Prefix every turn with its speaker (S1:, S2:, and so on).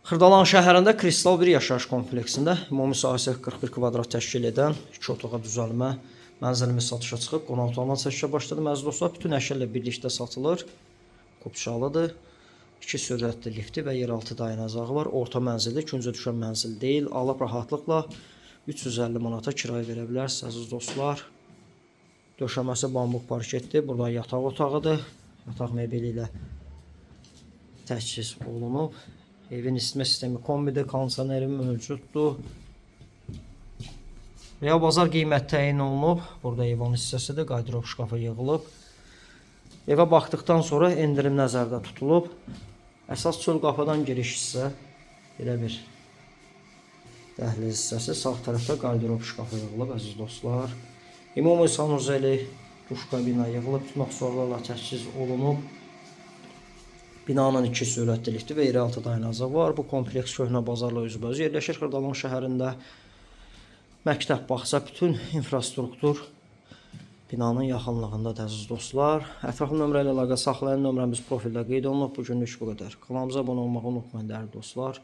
S1: Xırdalan şəhərində Kristal 1 yaşayış kompleksində ümumi sahəsi 41 kvadrat təşkil edən 2 otağa düzəlmə mənzilimiz satışa çıxıb. Qonaq otağından çəkişə başladı. Əziz dostlar, bütün əşyalarla birlikdə satılır. Kupçalıdır. 2 sürətli lifti və yeraltı dayanacağı var. Orta mənzilli, küncə düşən mənzil deyil. Alıb rahatlıqla 350 manata kirayə verə bilərsiniz əziz dostlar. Döşəməsi bambuq parketdir. Burada yataq otağıdır. Yataq mebeli ilə təchiz olunub. Evin isitmə sistemi kombidir, kondisioneri mövcuddur. Real bazar qiymət təyin olunub. Burada eyvan hissəsidir, qardırob şkafı yığılıb. Evə baxdıqdan sonra endirim nəzərdə tutulub. Əsas çöl qapıdan giriş hissə, belə bir dəhliz hissəsi. Sağ tərəfdə qardırob şkafı yığılıb əziz dostlar. Ümumi sanuzeli, duş kabina yığılıb, bütün aksesuarlarla təchiz olunub. Binanın 2 sürətli lifti və yeraltı dayanacağı var. Bu kompleks köhnə bazarla üzbəüz yerləşir. Xırdalan şəhərində məktəb, bağça, bütün infrastruktur binanın yaxınlığındadır əziz dostlar. Ətraflı nömrə ilə əlaqə saxlayan nömrəmiz profildə qeyd olunub. Bu günlük bu qədər. Kanalımıza abunə olmağı unutmayın dəyərli dostlar.